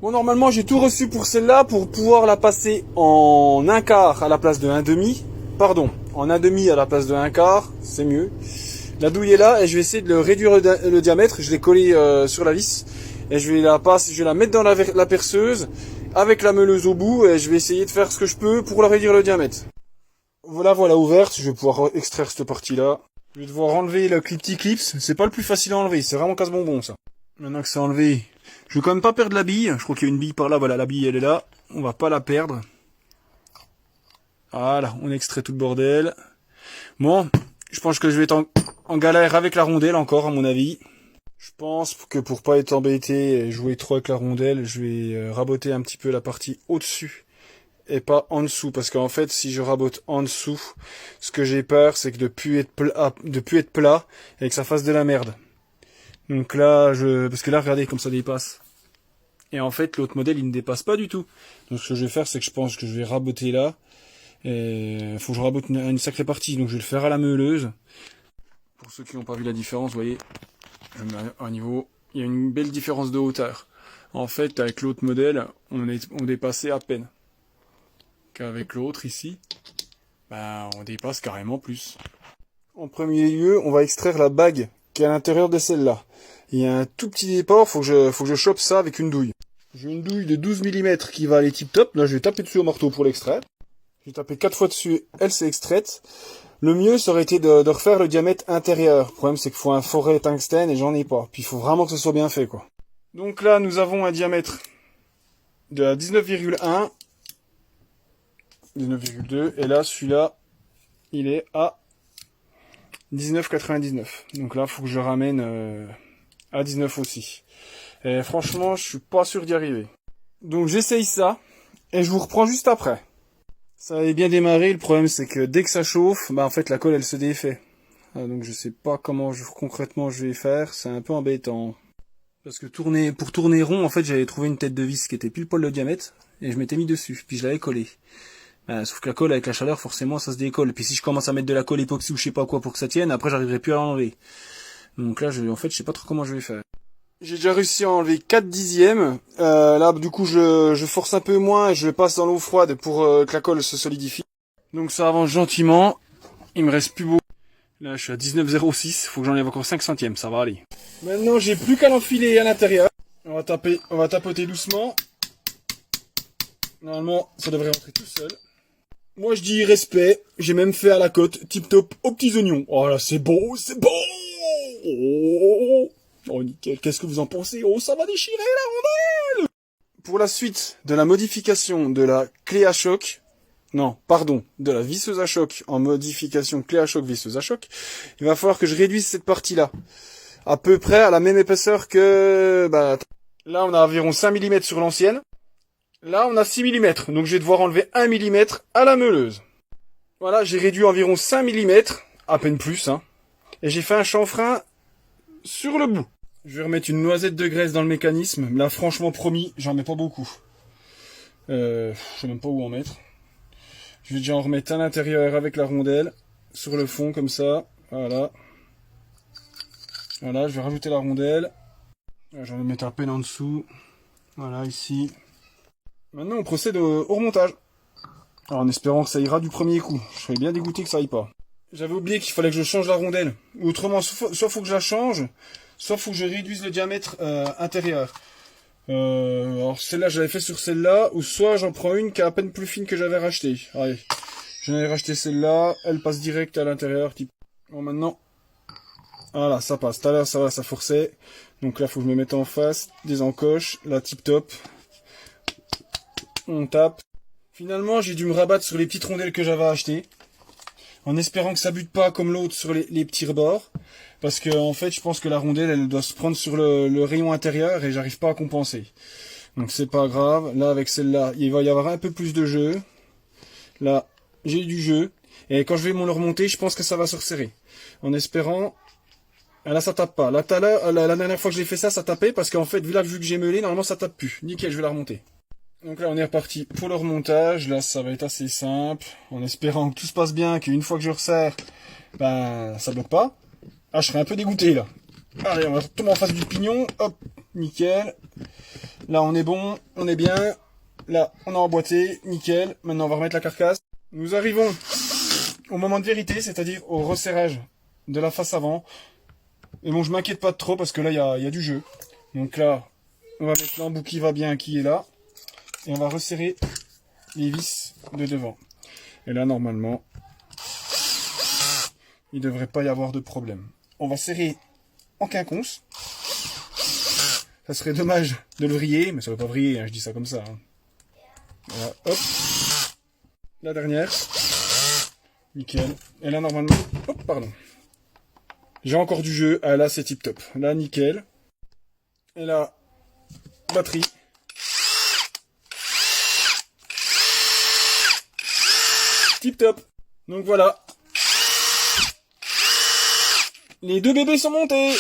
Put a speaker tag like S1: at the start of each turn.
S1: Bon, normalement, j'ai tout reçu pour celle-là pour pouvoir la passer en 1/4 à la place de 1/2. Pardon, en 1/2 à la place de 1/4, c'est mieux. La douille est là et je vais essayer de le réduire le diamètre. Je l'ai collé sur la vis et je vais la mettre dans la perceuse avec la meuleuse au bout et je vais essayer de faire ce que je peux pour la réduire le diamètre. Voilà ouverte, je vais pouvoir extraire cette partie-là. Je vais devoir enlever le petit clips, c'est pas le plus facile à enlever, c'est vraiment casse-bonbon ça. Maintenant que c'est enlevé, je vais quand même pas perdre la bille, je crois qu'il y a une bille par là, voilà la bille elle est là, on va pas la perdre. Voilà, on extrait tout le bordel. Bon, je pense que je vais être en galère avec la rondelle encore à mon avis. Je pense que pour pas être embêté et jouer trop avec la rondelle, je vais raboter un petit peu la partie au-dessus et pas en dessous, parce qu'en fait si je rabote en dessous, ce que j'ai peur c'est que de plus être plat et que ça fasse de la merde. Donc là parce que là regardez comme ça dépasse. Et en fait l'autre modèle il ne dépasse pas du tout. Donc ce que je vais faire c'est que je pense que je vais raboter là. Et faut que je rabote une sacrée partie, donc je vais le faire à la meuleuse. Pour ceux qui n'ont pas vu la différence, vous voyez, je mets à un niveau, il y a une belle différence de hauteur. En fait avec l'autre modèle on dépassait à peine. Qu'avec l'autre ici, on dépasse carrément plus. En premier lieu, on va extraire la bague qui est à l'intérieur de celle-là. Il y a un tout petit départ, faut que je chope ça avec une douille. J'ai une douille de 12 mm qui va aller tip top. Là, je vais taper dessus au marteau pour l'extraire. Je vais taper 4 fois dessus, elle s'est extraite. Le mieux, ça aurait été de refaire le diamètre intérieur. Le problème, c'est qu'il faut un forêt tungstène et j'en ai pas. Puis il faut vraiment que ce soit bien fait, quoi. Donc là, nous avons un diamètre de 19,1. 19,2 et là celui-là il est à 19,99. Donc là faut que je ramène à 19 aussi. Et franchement je suis pas sûr d'y arriver. Donc j'essaye ça et je vous reprends juste après. Ça avait bien démarré, le problème c'est que dès que ça chauffe, en fait la colle elle se défait. Donc je sais pas comment concrètement je vais faire, c'est un peu embêtant. Parce que pour tourner rond, en fait j'avais trouvé une tête de vis qui était pile poil le diamètre et je m'étais mis dessus, puis je l'avais collé. Sauf que la colle avec la chaleur forcément ça se décolle. Puis si je commence à mettre de la colle époxy ou je sais pas quoi pour que ça tienne, après j'arriverai plus à l'enlever. Donc là en fait je sais pas trop comment je vais faire. J'ai déjà réussi à enlever 4 dixièmes. Là du coup je force un peu moins et je le passe dans l'eau froide pour que la colle se solidifie. Donc ça avance gentiment. Il me reste plus beau. Là je suis à 19,06, faut que j'enlève encore 5 centièmes, ça va aller. Maintenant j'ai plus qu'à l'enfiler à l'intérieur. On va tapoter doucement. Normalement ça devrait rentrer tout seul. Moi je dis respect, j'ai même fait à la côte, tip top aux petits oignons. Oh là c'est beau, c'est beau. Oh nickel, qu'est-ce que vous en pensez? Oh ça va déchirer la rondelle. Pour la suite de la modification de la clé à choc, de la visseuse à choc en modification clé à choc visseuse à choc, il va falloir que je réduise cette partie-là. À peu près à la même épaisseur que... là on a environ 5 mm sur l'ancienne. Là, on a 6 mm, donc je vais devoir enlever 1 mm à la meuleuse. Voilà, j'ai réduit environ 5 mm, à peine plus, et j'ai fait un chanfrein sur le bout. Je vais remettre une noisette de graisse dans le mécanisme. Là, franchement, promis, j'en mets pas beaucoup. Je sais même pas où en mettre. Je vais déjà en remettre à l'intérieur avec la rondelle, sur le fond, comme ça. Voilà. Voilà, je vais rajouter la rondelle. J'en vais mettre à peine en dessous. Voilà, ici. Maintenant, on procède au remontage. Alors, en espérant que ça ira du premier coup. Je serais bien dégoûté que ça aille pas. J'avais oublié qu'il fallait que je change la rondelle. Autrement, soit faut que je la change, soit faut que je réduise le diamètre intérieur. Alors, celle-là, j'avais fait sur celle-là, ou soit j'en prends une qui est à peine plus fine que j'avais racheté. Allez, j'en ai racheté celle-là, elle passe direct à l'intérieur. Bon, maintenant, voilà, ça passe. Tout à l'heure, ça forçait. Donc là, faut que je me mette en face, des encoches, la tip top. On tape. Finalement, j'ai dû me rabattre sur les petites rondelles que j'avais achetées. En espérant que ça bute pas comme l'autre sur les petits rebords. Parce que, en fait, je pense que la rondelle, elle doit se prendre sur le rayon intérieur et j'arrive pas à compenser. Donc, c'est pas grave. Là, avec celle-là, il va y avoir un peu plus de jeu. Là, j'ai du jeu. Et quand je vais le remonter, je pense que ça va se resserrer. En espérant... Là, ça tape pas. Là, tout à l'heure, la dernière fois que j'ai fait ça, ça tapait. Parce qu'en fait, vu que j'ai meulé, normalement, ça tape plus. Nickel, je vais la remonter. Donc là on est reparti pour le remontage, là ça va être assez simple, en espérant que tout se passe bien, qu'une fois que je resserre, ça bloque pas. Ah je serais un peu dégoûté là. Allez, on va retomber en face du pignon. Hop, nickel. Là, on est bon, on est bien. Là, on a emboîté, nickel. Maintenant, on va remettre la carcasse. Nous arrivons au moment de vérité, c'est-à-dire au resserrage de la face avant. Et bon, je m'inquiète pas trop parce que là, il y a du jeu. Donc là, on va mettre l'embout qui va bien, qui est là. Et on va resserrer les vis de devant. Et là, normalement, il ne devrait pas y avoir de problème. On va serrer en quinconce. Ça serait dommage de le vriller, mais ça ne va pas vriller, hein, je dis ça comme ça. Hein. Voilà, hop. La dernière. Nickel. Et là, normalement... Hop, pardon. J'ai encore du jeu. Ah, là, c'est tip top. Là, nickel. Et là, batterie. Tip top. Donc voilà. Les deux bébés sont montés.